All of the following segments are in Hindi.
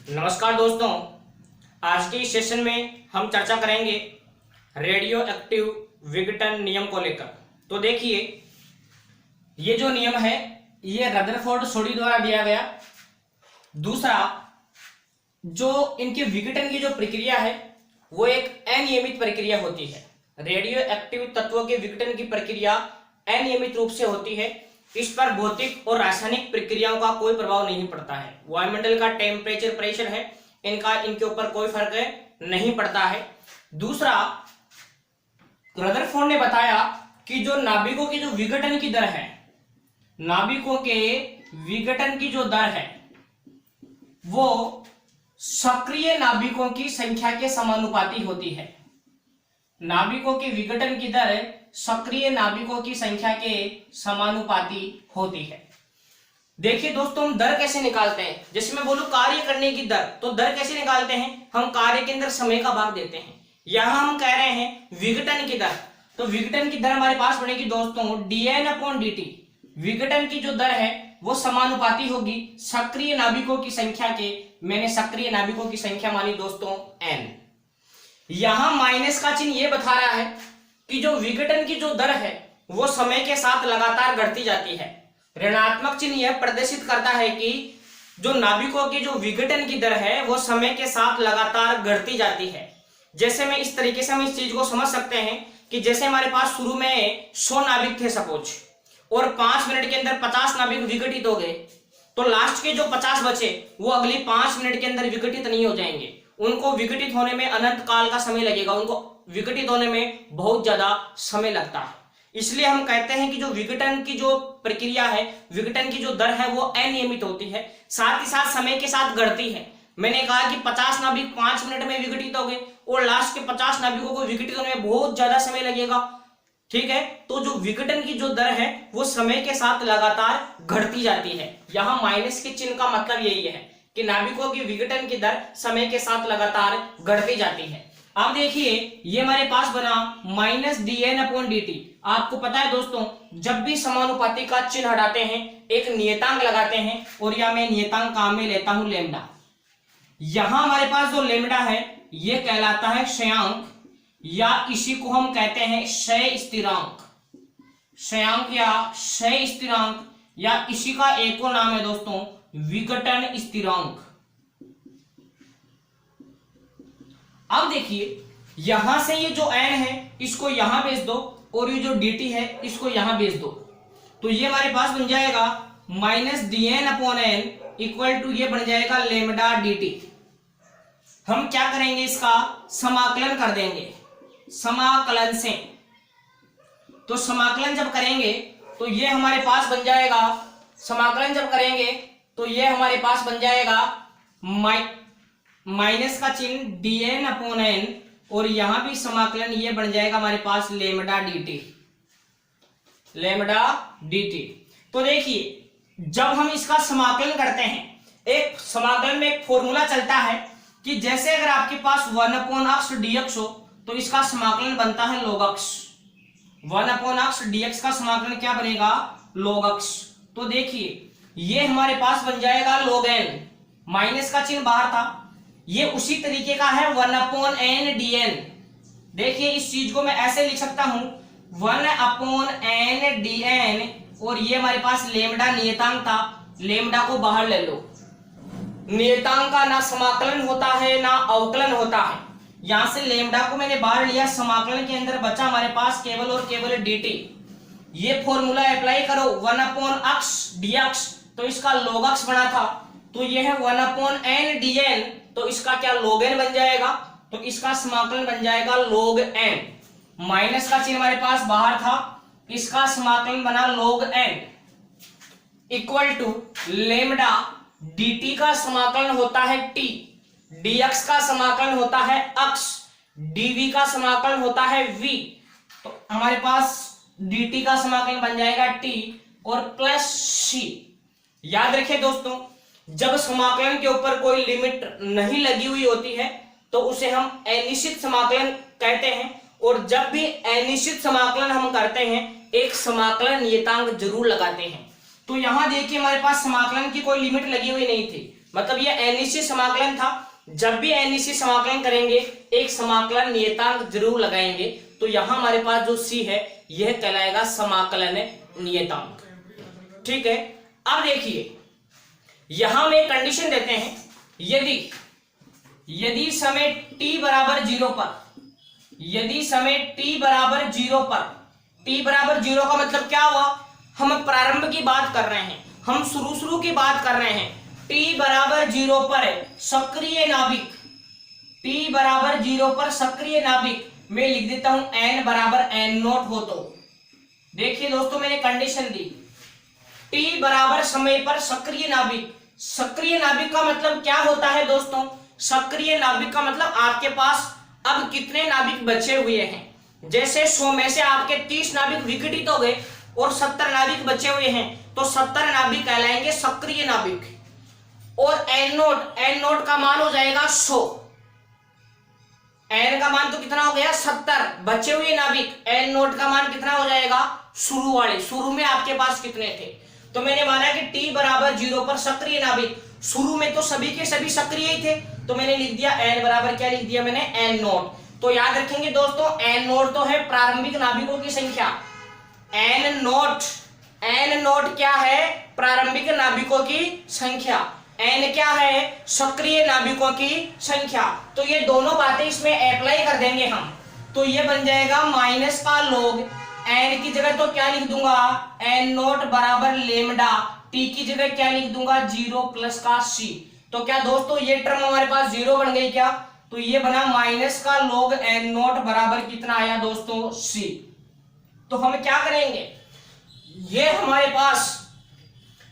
नमस्कार दोस्तों, आज के इस सेशन में हम चर्चा करेंगे रेडियो एक्टिव विघटन नियम को लेकर। तो देखिए, ये जो नियम है ये रदरफोर्ड सोडी द्वारा दिया गया। दूसरा, जो इनके विघटन की जो प्रक्रिया है वो एक अनियमित प्रक्रिया होती है। रेडियो एक्टिव तत्वों के विघटन की प्रक्रिया अनियमित रूप से होती है। इस पर भौतिक और रासायनिक प्रक्रियाओं का कोई प्रभाव नहीं पड़ता है। वायुमंडल का टेम्परेचर, प्रेशर है, इनके ऊपर कोई फर्क नहीं पड़ता है। दूसरा, रदरफोर्ड ने बताया कि जो नाभिकों की जो विघटन की दर है, नाभिकों के विघटन की जो दर है वो सक्रिय नाभिकों की संख्या के समानुपाती होती है। नाभिकों के विघटन की दर सक्रिय नाभिकों की संख्या के समानुपाती होती है। देखिए दोस्तों, हम दर कैसे निकालते हैं। जैसे मैं बोलूं कार्य करने की दर, तो दर कैसे निकालते हैं, हम कार्य के अंदर समय का भाग देते हैं। यहां हम कह रहे हैं विघटन की दर, तो विघटन की दर हमारे पास बनेगी दोस्तों dN/dt। विघटन की जो दर है वो समानुपाती होगी सक्रिय नाभिकों की संख्या के। मैंने सक्रिय नाभिकों की संख्या मानी दोस्तों n। यहां माइनस का चिन्ह ये बता रहा है कि जो विघटन की जो दर है वो समय के साथ लगातार घटती जाती है। ऋणात्मक चिन्ह यह प्रदर्शित करता है कि जो नाभिकों की जो विघटन की दर है वो समय के साथ लगातार घटती जाती है। जैसे मैं इस तरीके से हम इस चीज को समझ सकते हैं कि जैसे हमारे पास शुरू में 100 नाभिक थे सपोज, और 5 मिनट के अंदर 50 नाभिक विघटित हो गए, तो लास्ट के जो 50 बचे वो अगली 5 मिनट के अंदर विघटित नहीं हो जाएंगे। उनको विघटित होने में अनंत काल का समय लगेगा, उनको विघटित होने में बहुत ज्यादा समय लगता है। इसलिए हम कहते हैं कि जो विघटन की जो प्रक्रिया है, विघटन की जो दर है वो अनियमित होती है, साथ ही साथ समय के साथ घटती है। मैंने कहा कि 50 नाभिक 5 मिनट में विघटित हो गए और लास्ट के 50 नाभिकों को विघटित होने में बहुत ज्यादा समय लगेगा। ठीक है, तो जो विघटन की जो दर है वो समय के साथ लगातार घटती जाती है। यहां माइनस के चिन्ह का मतलब यही है कि नाभिकों की विघटन की दर समय के साथ लगातार घटती जाती है। अब देखिए, ये हमारे पास बना -dN/dt। आपको पता है दोस्तों, जब भी समानुपाती का चिन्ह हटाते हैं एक नियतांक लगाते हैं, और या मैं नियतांक काम में लेता हूं लेमडा। यहां हमारे पास जो लेमडा है ये कहलाता है क्षयांक, या इसी को हम कहते हैं क्षय स्थिरांक। क्षयांक या क्षय स्थिरांक, या इसी का एक और नाम है दोस्तों विघटन स्थिरांक। अब देखिए, यहां से ये जो n है इसको यहां भेज दो, और ये जो dt है इसको यहां भेज दो, तो ये हमारे पास बन जाएगा -dN/n इक्वल टू ये बन जाएगा लेमडा dt। हम क्या करेंगे, इसका समाकलन कर देंगे समाकलन से। तो समाकलन जब करेंगे तो ये हमारे पास बन जाएगा, समाकलन जब करेंगे तो ये हमारे पास बन जाएगा माइनस का चिन्ह dN/n, और यहां भी समाकलन ये बन जाएगा हमारे पास लेमडा dt। तो देखिए, जब हम इसका समाकलन करते हैं, एक समाकलन में एक फॉर्मूला चलता है कि जैसे अगर आपके पास 1/x dx हो तो इसका समाकलन बनता है log x। 1/x dx का समाकलन क्या बनेगा, log x। तो देखिए, ये हमारे पास बन जाएगा log n, माइनस का चिन्ह बाहर था, ये उसी तरीके का है 1/n dn। देखिए, इस चीज को मैं ऐसे लिख सकता हूं 1/n dn, और ये हमारे पास लेमडा नियतांक था, लेमडा को बाहर ले लो। नियतांक का ना समाकलन होता है ना अवकलन होता है। यहां से लेमडा को मैंने बाहर लिया, समाकलन के अंदर बचा हमारे पास केवल और केवल dt। ये फॉर्मूला अप्लाई करो 1/x dx, तो इसका log x बना था, तो ये है 1/n dn, तो इसका क्या log n बन जाएगा, तो इसका समाकलन बन जाएगा log n। माइनस का चिन्ह हमारे पास बाहर था, इसका समाकलन बना log n equal to lambda dt का समाकलन होता है t, dx का समाकलन होता है x, dv का समाकलन होता है v। तो हमारे पास dt का समाकलन बन जाएगा t और प्लस c। याद रखिए दोस्तों, जब समाकलन के ऊपर कोई लिमिट नहीं लगी हुई होती है तो उसे हम अनिश्चित समाकलन कहते हैं, और जब भी अनिश्चित समाकलन हम करते हैं एक समाकलन नियतांक जरूर लगाते हैं। तो यहां देखिए, हमारे पास समाकलन की कोई लिमिट लगी हुई नहीं थी, मतलब ये अनिश्चित समाकलन था। जब भी अनिश्चित समाकलन करेंगे एक समाकलन नियतांक जरूर लगाएंगे। तो यहां हमारे पास जो सी है यह कहलाएगा समाकलन नियतांक। ठीक है, अब देखिए यहां हम एक कंडीशन देते हैं, यदि समय t बराबर 0 पर, यदि समय t बराबर 0 पर, t बराबर 0 का मतलब क्या हुआ, हम प्रारंभ की बात कर रहे हैं, हम शुरू की बात कर रहे हैं। t बराबर 0 पर सक्रिय नाभिक, t बराबर 0 पर सक्रिय नाभिक मैं लिख देता हूं n बराबर n नॉट हो। तो देखिए दोस्तों मैंने कंडीशन दी, t बराबर समय पर सक्रिय नाभिक। सक्रिय नाभिक का मतलब क्या होता है दोस्तों, सक्रिय नाभिक का मतलब आपके पास अब कितने नाभिक बचे हुए हैं। जैसे 100 में से आपके 30 नाभिक विघटित हो गए और 70 नाभिक बचे हुए हैं, तो 70 नाभिक कहलाएंगे सक्रिय नाभिक। और एन नोट का मान हो जाएगा 100, एन का मान तो कितना हो गया 70, बचे हुए नाभिक एन नोट का मान कितना हो जाएगा, शुरू में आपके पास कितने थे। तो मैंने माना कि t बराबर 0 पर सक्रिय नाभिक, शुरू में तो सभी के सभी सक्रिय ही थे, तो मैंने लिख दिया n बराबर क्या लिख दिया मैंने, n नोट। तो याद रखेंगे दोस्तों n नोट तो है प्रारंभिक नाभिकों की संख्या, n नोट क्या है, प्रारंभिक नाभिकों की संख्या, n क्या है, सक्रिय नाभिकों की संख्या। तो ये दोनों बातें इसमें अप्लाई कर देंगे हम, तो ये बन जाएगा माइनस का log, n की जगह तो क्या लिख दूंगा n नोट बराबर लेमडा, t की जगह क्या लिख दूंगा 0 प्लस का c। तो क्या दोस्तों ये टर्म हमारे पास 0 बन गई क्या, तो ये बना माइनस का log n नोट बराबर कितना आया दोस्तों c। तो हम क्या करेंगे, ये हमारे पास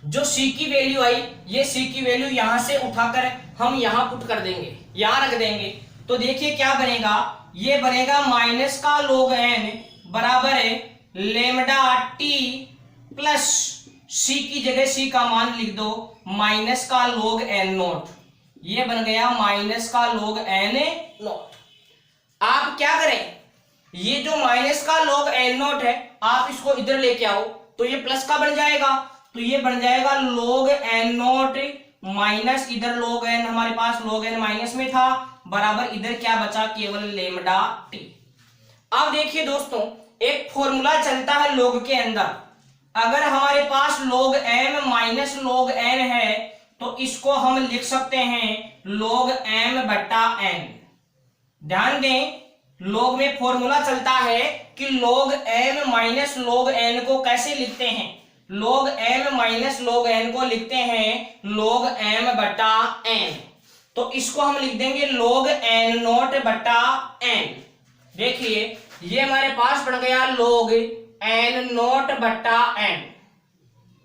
जो c की वैल्यू आई, ये c की वैल्यू यहां से उठाकर हम यहां पुट कर देंगे, यहां रख देंगे। तो देखिए क्या बनेगा, ये बनेगा माइनस का log n बराबर है लेमडा टी प्लस सी की जगह सी का मान लिख दो माइनस का log n नोट, ये बन गया माइनस का log n नोट। आप क्या करें, ये जो माइनस का log n नोट है आप इसको इधर लेके आओ तो ये प्लस का बन जाएगा, तो ये बन जाएगा log n नोट माइनस इधर log n, हमारे पास log n माइनस में था, बराबर इधर क्या बचा केवल लेमडा टी। अब देखिए दोस्तों एक फॉर्मूला चलता है log के अंदर, अगर हमारे पास log m minus log n है तो इसको हम लिख सकते हैं log m बट्टा n। ध्यान दें log में फॉर्मूला चलता है कि log m minus log n को कैसे लिखते हैं, log m minus log n को लिखते हैं log m बट्टा n। तो इसको हम लिख देंगे log n नोट बट्टा n। देखिए ये हमारे पास बढ़ गया log n नोट बट्टा n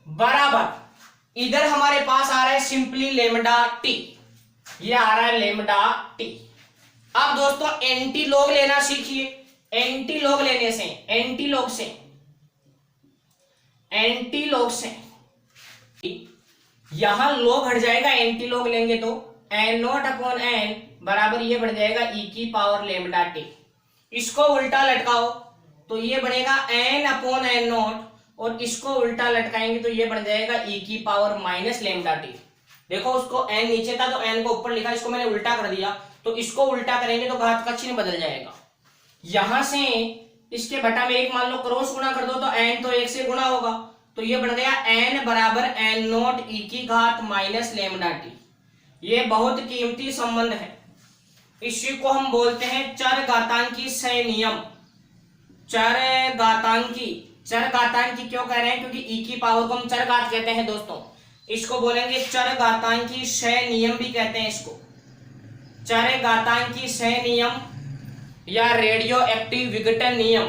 बराबर इधर हमारे पास आ रहा है सिंपली लेमडा टी, ये आ रहा है लेमडा टी। अब दोस्तों एंटी लॉग लेना सीखिए, एंटी लॉग लेने से एंटी लॉग से यहां लॉग हट जाएगा, एंटी लॉग लेंगे तो n नोट अपॉन n बराबर ये बढ़ जाएगा e की पावर लेमडा टी। इसको उल्टा लटकाओ तो ये बनेगा n अपॉन n नोट, और इसको उल्टा लटकाएंगे तो ये बन जाएगा e की पावर माइनस लेमडा टी। देखो उसको n नीचे था तो n को ऊपर लिखा, इसको मैंने उल्टा कर दिया, तो इसको उल्टा करेंगे तो घात का चिन्ह बदल जाएगा। यहां से इसके बटा में एक मान लो क्रॉस गुणा कर दो तो n तो 1 से गुणा होगा, तो ये बन गया n बराबर n नोट e की घात माइनस लेमडा टी। ये बहुत कीमती संबंध है, इसी को हम बोलते हैं चर घातांकी सह नियम। चर घातांकी क्यों कह रहे हैं, क्योंकि e की पावर को हम चर घात कहते हैं दोस्तों, इसको बोलेंगे चर घातांकी सह नियम भी कहते हैं इसको। चर घातांकी सह नियम या रेडियो एक्टिव विघटन नियम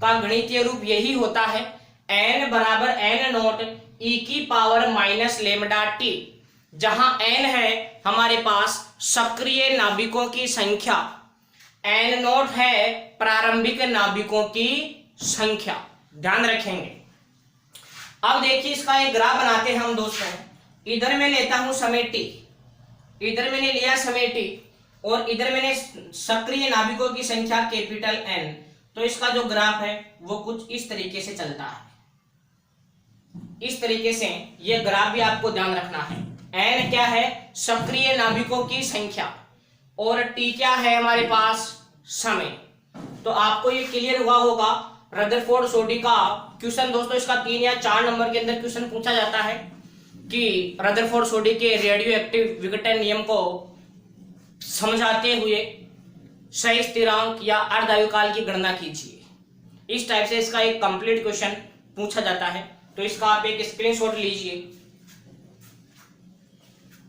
का गणितीय रूप यही होता है n बराबर n नोट e की पावर माइनस लेमडा टी, जहां n है हमारे पास सक्रिय नाभिकों की संख्या, n नोट है प्रारंभिक नाभिकों की संख्या, ध्यान रखेंगे। अब देखिए इसका एक ग्राफ बनाते हैं हम दोस्तों। इधर मैं लेता हूं समय t, इधर मैंने लिया समय t और इधर मैंने सक्रिय नाभिकों की संख्या कैपिटल N। तो इसका जो ग्राफ है वो कुछ इस तरीके से चलता है, इस तरीके से ये ग्राफ भी आपको ध्यान रखना है। n क्या है, सक्रिय नाभिकों की संख्या, और t क्या है हमारे पास, समय। तो आपको ये क्लियर हुआ होगा। रदरफोर्ड सोडी का क्वेश्चन दोस्तों इसका 3 या 4 नंबर के अंदर क्वेश्चन पूछा जाता है कि रदरफोर्ड सोडी के रेडियो एक्टिव विघटन नियम को समझाते हुए सही स्थिरांक या अर्धायुकाल की गणना कीजिए। इस टाइप से इसका एक कंप्लीट क्वेश्चन पूछा जाता है। तो इसका आप एक स्क्रीनशॉट लीजिए।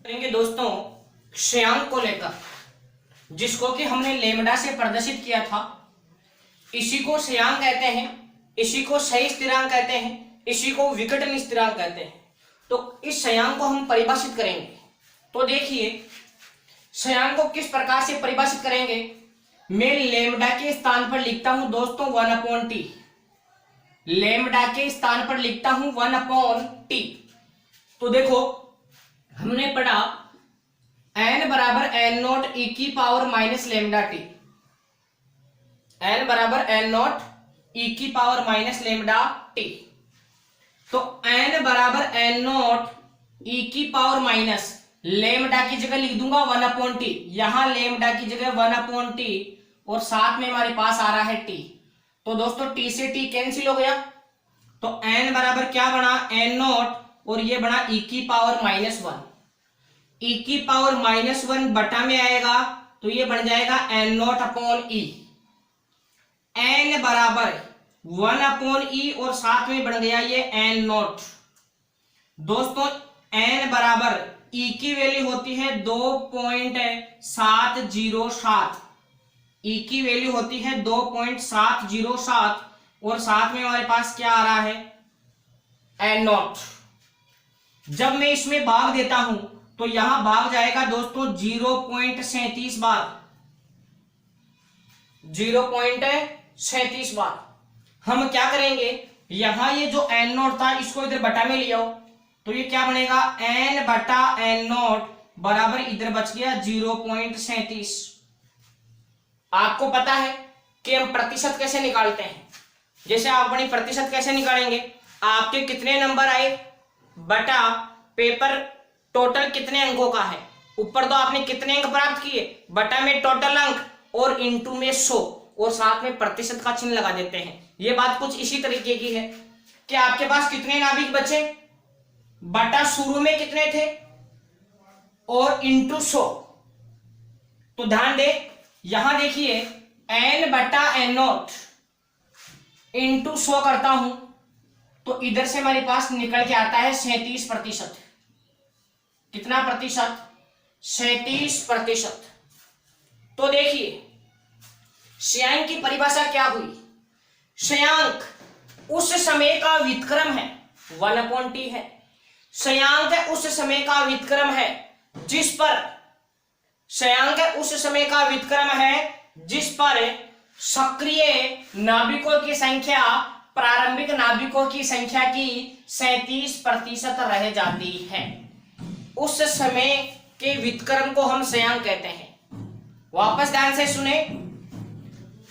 करेंगे दोस्तों श्रेयांक को लेकर, जिसको कि हमने लेमडा से प्रदर्शित किया था, इसी को श्रेयांक कहते हैं, इसी को सही स्थिरांक कहते हैं, इसी को विघटन स्थिरांक कहते हैं। तो इस श्रेयांक को हम परिभाषित करेंगे। तो देखिए श्रेयांक को किस प्रकार से परिभाषित करेंगे। मैं लेमडा के स्थान पर लिखता हूं दोस्तों 1/t, लेमडा के स्थान पर लिखता हूं 1/t। तो देखो हमने पढ़ा n बराबर n नॉट e की power minus lambda T, n बराबर n नॉट e की पावर माइनस लेमडा टी। तो n बराबर n नॉट e की पावर माइनस लेमडा की जगह लिख दूंगा 1/t, यहां लेमडा की जगह 1/t और साथ में हमारे पास आ रहा है t। तो दोस्तों t से t कैंसिल हो गया, तो n बराबर क्या बना, n नॉट और ये बना e की पावर -1, e की पावर -1 बटा में आएगा तो ये बन जाएगा n not upon e, n बराबर 1/e और साथ में बन गया ये n नॉट। दोस्तों n बराबर e की वैल्यू होती है 2.707, e की वैल्यू होती है 2.707 और साथ में हमारे पास क्या आ रहा है, n नॉट। जब मैं इसमें भाग देता हूं तो यहां भाग जाएगा दोस्तों 0.37 बार, 0.37 बार। हम क्या करेंगे, यहां ये जो n नॉट था इसको इधर बटा में ले आओ, तो ये क्या बनेगा n बटा n नॉट बराबर इधर बच गया 0.37। आपको पता है कि हम प्रतिशत कैसे निकालते हैं। जैसे आप अपनी प्रतिशत कैसे निकालेंगे, आपके कितने नंबर आए बटा पेपर टोटल कितने अंकों का है, ऊपर तो आपने कितने अंक प्राप्त किए बटा में टोटल अंक और इंटू में 100 और साथ में प्रतिशत का चिन्ह लगा देते हैं। ये बात कुछ इसी तरीके की है कि आपके पास कितने नाभिक बचे बटा शुरू में कितने थे और इंटू 100। तो ध्यान दे, यहां देखिए n बटा n नॉट इंटू 100 करता हूं तो इधर से हमारे पास निकल के आता है 37%। कितना प्रतिशत, 37%। तो देखिए श्रेयांक की परिभाषा क्या हुई, श्रेयांक उस समय का व्युत्क्रम है 1/t है, श्रेयांक उस समय का व्युत्क्रम है जिस पर, श्रेयांक उस समय का व्युत्क्रम है जिस पर सक्रिय नाभिकों की संख्या प्रारंभिक नाभिकों की संख्या की 37% रह जाती है। उस समय के व्युत्क्रम को हम श्रेयांक कहते हैं। वापस ध्यान से सुने,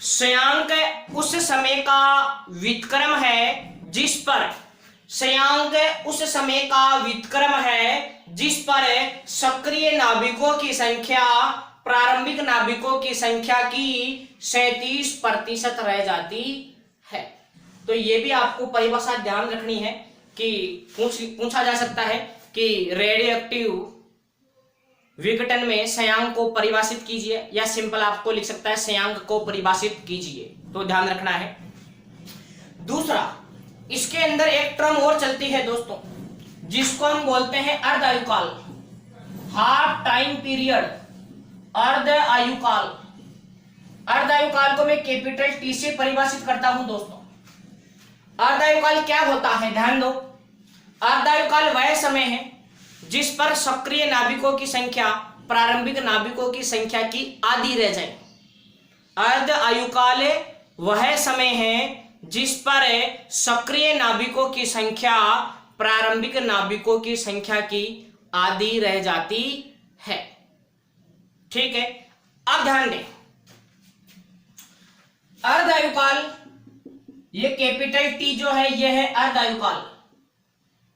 श्रेयांक उस समय का व्युत्क्रम है जिस पर, श्रेयांक उस समय का व्युत्क्रम है जिस पर सक्रिय नाभिकों की संख्या प्रारंभिक नाभिकों की संख्या की 37% रह जाती है। तो ये भी आपको परिभाषा ध्यान रखनी है कि पूछा जा सकता है कि रेडियो एक्टिव विघटन में श्रेयांक को परिभाषित कीजिए, या सिंपल आपको लिख सकता है श्रेयांक को परिभाषित कीजिए। तो ध्यान रखना है। दूसरा, इसके अंदर एक टर्म और चलती है दोस्तों जिसको हम बोलते हैं अर्ध आयुकाल, हाफ टाइम पीरियड, अर्ध आयुकाल। अर्ध आयुकाल को मैं कैपिटल टी से परिभाषित करता हूं दोस्तों। अर्ध आयुकाल क्या होता है, ध्यान दो। अर्ध आयुकाल वह समय है जिस पर सक्रिय नाभिकों की संख्या प्रारंभिक नाभिकों की संख्या की आधी रह जाए। अर्ध आयुकाल वह समय है जिस पर सक्रिय नाभिकों की संख्या प्रारंभिक नाभिकों की संख्या की आधी रह जाती है। ठीक है, अब ध्यान दें, अर्ध आयुकाल, ये कैपिटल टी जो है यह है अर्ध आयुकाल।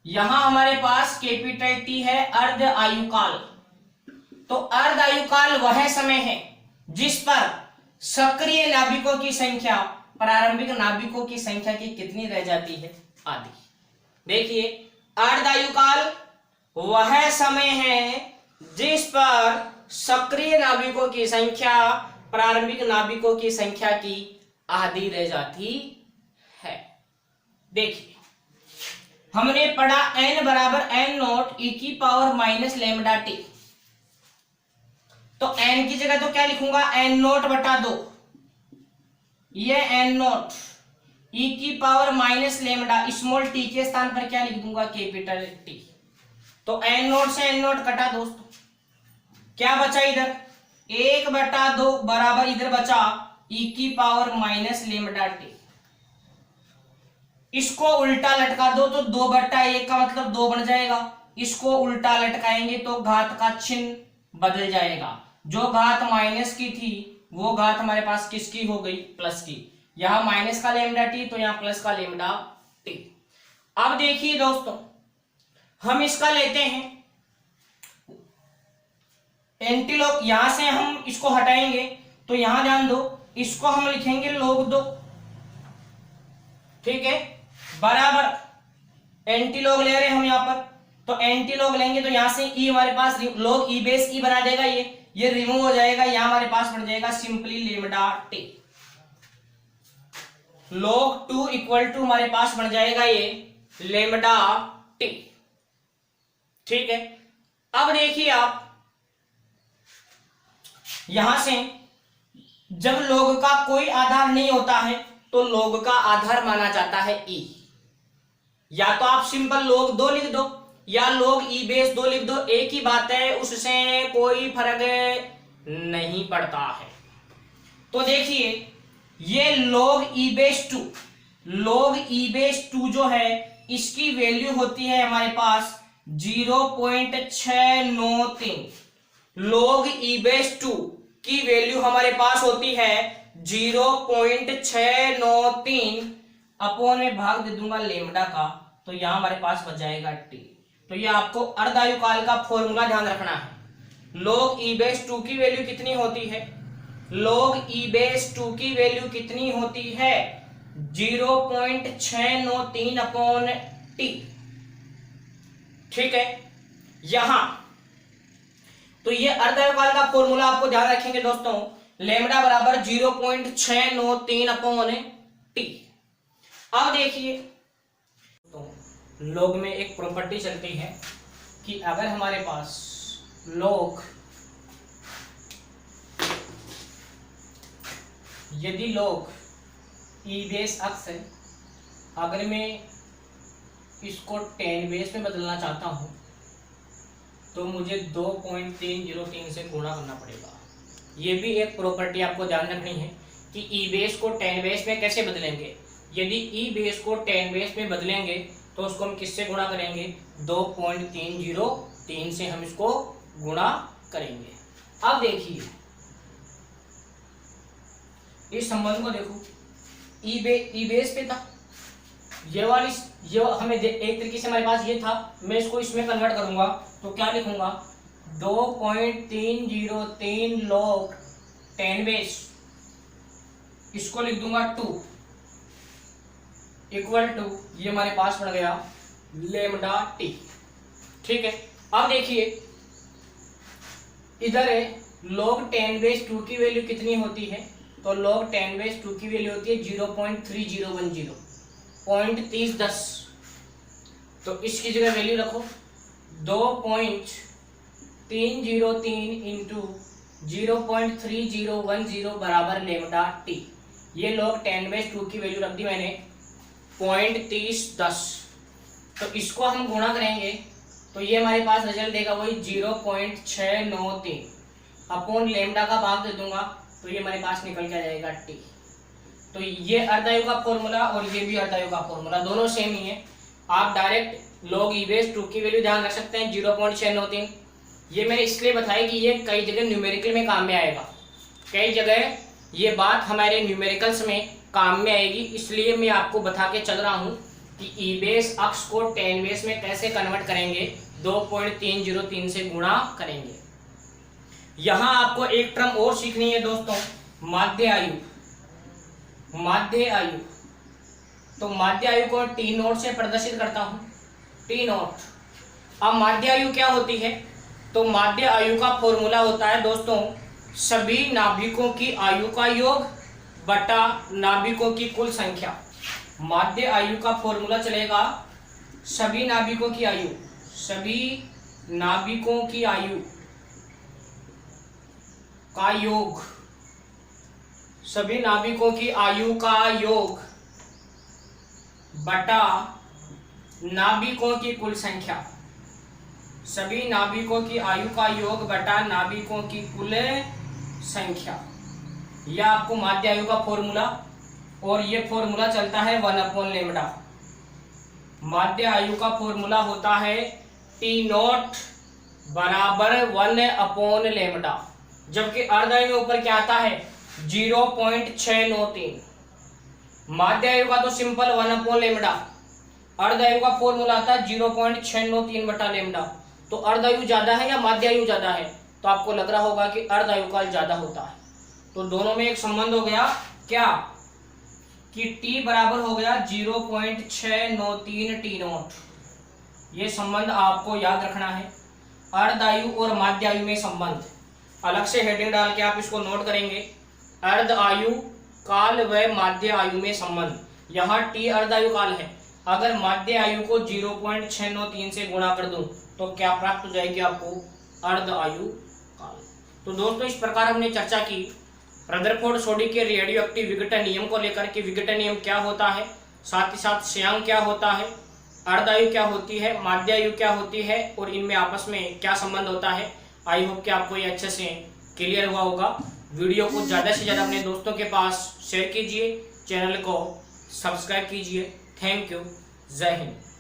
यहां हमारे पास कैपिटल टी है अर्ध आयुकाल। तो अर्ध आयुकाल वह समय है जिस पर सक्रिय नाभिकों की संख्या प्रारंभिक नाभिकों की संख्या की कितनी रह जाती है, आधी। देखिए, अर्ध आयुकाल वह समय है जिस पर सक्रिय नाभिकों की संख्या प्रारंभिक नाभिकों की संख्या की आधी रह जाती है। देखिए, हमने पढ़ा n बराबर n नॉट e की पावर माइनस लेमडा टी। तो n की जगह तो क्या लिखूंगा, n नॉट बटा 2, ये n नॉट e की power minus lambda, small t के स्थान पर क्या लिख दूंगा, कैपिटल T। तो n नॉट से n नॉट कटा दोस्तों, क्या बचा इधर, 1 बटा 2 बराबर इधर बचा e की पावर माइनस लेमडा टी। इसको उल्टा लटका दो तो 2 बटा 1 का मतलब 2 बन जाएगा। इसको उल्टा लटकाएंगे तो घात का चिन्ह बदल जाएगा। जो घात माइनस की थी वो घात हमारे पास किसकी हो गई, प्लस की। यहां माइनस का लेमडा टी तो यहां प्लस का लेमडा टी। अब देखिए दोस्तों, हम इसका लेते हैं एंटीलॉग, यहां से हम इसको हटाएंगे तो यहां ध्यान दो, इसको हम लिखेंगे log 2, ठीक है, बराबर एंटीलॉग ले रहे हैं हम यहां पर। तो एंटीलॉग लेंगे तो यहां से ई हमारे पास log ई बेस ई बना देगा, ये रिमूव हो जाएगा, यहां हमारे पास बन जाएगा simply lambda T. log 2 equal to हमारे पास बन जाएगा ये लेमडा टी, ठीक है। अब देखिए आप, यहां से जब log का कोई आधार नहीं होता है तो log का आधार माना जाता है e। या तो आप सिंपल log 2 लिख दो या log e बेस 2 लिख दो, एक ही बात है, उससे कोई फर्क नहीं पड़ता है। तो देखिए, ये log e base 2, log e base 2 जो है इसकी वैल्यू होती है हमारे पास 0.693। log e बेस 2 की वैल्यू हमारे पास होती है 0.693 अपॉन में भाग दे दूंगा लेमडा का, तो यहां हमारे पास बच जाएगा टी। तो ये आपको अर्धायुकाल का फॉर्मूला ध्यान रखना है। log e बेस 2 की वैल्यू कितनी होती है, log e बेस 2 की वैल्यू कितनी होती है 0.693 अपॉन टी, ठीक है। यहां तो ये अर्धायुकाल का फॉर्मूला आपको ध्यान रखेंगे दोस्तों, लेमडा बराबर 0.693 अपॉन टी। अब देखिए, तो log में एक प्रॉपर्टी चलती है कि अगर हमारे पास log, यदि log e बेस अक्स है, अगर मैं इसको 10 बेस में बदलना चाहता हूं तो मुझे 2.303 से गुणा करना पड़ेगा। ये भी एक प्रॉपर्टी आपको ध्यान रखनी है कि ई बेस को 10 बेस में कैसे बदलेंगे। यदि ई बेस को 10 बेस में बदलेंगे तो उसको हम किससे गुणा करेंगे, 2.303 से हम इसको गुणा करेंगे। अब देखिए इस संबंध को देखो, ई बेस पे था, ये वाली ये हमें एक तरीके से हमारे पास ये था, मैं इसको इसमें कन्वर्ट करूंगा तो क्या लिखूंगा 2.303 log 10 बेस, इसको लिख दूंगा 2 इक्वल टू, ये हमारे पास बन गया लेमडा टी, ठीक है। अब देखिए इधर है log 10 बेस 2 की वैल्यू कितनी होती है, तो log 10 बेस 2 की वैल्यू होती है 0.3010, 0.3010। तो इसकी जगह वैल्यू रखो 2.303 इंटू 0.3010 बराबर लेमडा टी। ये log 10 बेस 2 की वैल्यू रख दी मैंने 0.3010। तो इसको हम गुणा करेंगे तो ये हमारे पास रिजल्ट देगा वही 0.693 अपॉन लेमडा का भाग दे दूंगा तो ये हमारे पास निकल के आ जाएगा टी। तो ये अर्धायु का फॉर्मूला और ये भी अर्धायु का फॉर्मूला, दोनों सेम ही है। आप डायरेक्ट log e बेस 2 की वैल्यू ध्यान रख सकते हैं 0.693। ये मैंने इसलिए बताया कि ये कई जगह न्यूमेरिकल में काम में आएगा, कई जगह ये बात हमारे न्यूमेरिकल्स में काम में आएगी, इसलिए मैं आपको बता के चल रहा हूँ कि ई बेस अक्ष को tan बेस में कैसे कन्वर्ट करेंगे, 2.303 से गुणा करेंगे। यहां आपको एक टर्म और सीखनी है दोस्तों, माध्य आयु। माध्य आयु, तो माध्य आयु को टी नोट से प्रदर्शित करता हूं, टी नोट। अब माध्य आयु क्या होती है, तो माध्य आयु का फॉर्मूला होता है दोस्तों सभी नाभिकों की आयु का योग बटा नाभिकों की कुल संख्या। माध्य आयु का फॉर्मूला चलेगा सभी नाभिकों की आयु, सभी नाभिकों की आयु का योग, सभी नाभिकों की आयु का योग बटा नाभिकों की कुल संख्या, सभी नाभिकों की आयु का योग बटा नाभिकों की कुल संख्या। यह आपको माध्य आयु का फॉर्मूला, और ये फॉर्मूला चलता है 1/λ। माध्य आयु का फॉर्मूला होता है टी नोट बराबर 1/λ, जबकि अर्ध आयु में ऊपर क्या आता है 0.693। माध्य आयु का तो सिंपल 1/λ, अर्ध आयु का फॉर्मूला आता है 0.693/λ। तो अर्ध आयु ज्यादा है या माध्य आयु ज्यादा है, तो आपको लग रहा होगा कि अर्ध आयु काल ज्यादा होता है। तो दोनों में एक संबंध हो गया क्या, कि t बराबर हो गया 0.693 टी नोट। ये संबंध आपको याद रखना है, अर्ध आयु और माध्य आयु में संबंध। अलग से हेडिंग डाल के आप इसको नोट करेंगे, अर्ध आयु काल व माध्य आयु में संबंध। यहाँ t अर्ध आयु काल है, अगर माध्य आयु को 0.693 से गुणा कर दूं तो क्या प्राप्त हो जाएगी आपको, अर्ध आयु काल। तो दोस्तों इस प्रकार हमने चर्चा की रदरफोर्ड सोडी के रेडियो एक्टिव विघटन नियम को लेकर के, विघटन नियम क्या होता है, साथ ही साथ श्याम क्या होता है, अर्ध आयु क्या होती है, माध्य आयु क्या होती है, और इनमें आपस में क्या संबंध होता है। आई होप कि आपको ये अच्छे से क्लियर हुआ होगा। वीडियो को ज़्यादा से ज़्यादा अपने दोस्तों के पास शेयर कीजिए, चैनल को सब्सक्राइब कीजिए। थैंक यू, जय हिंद।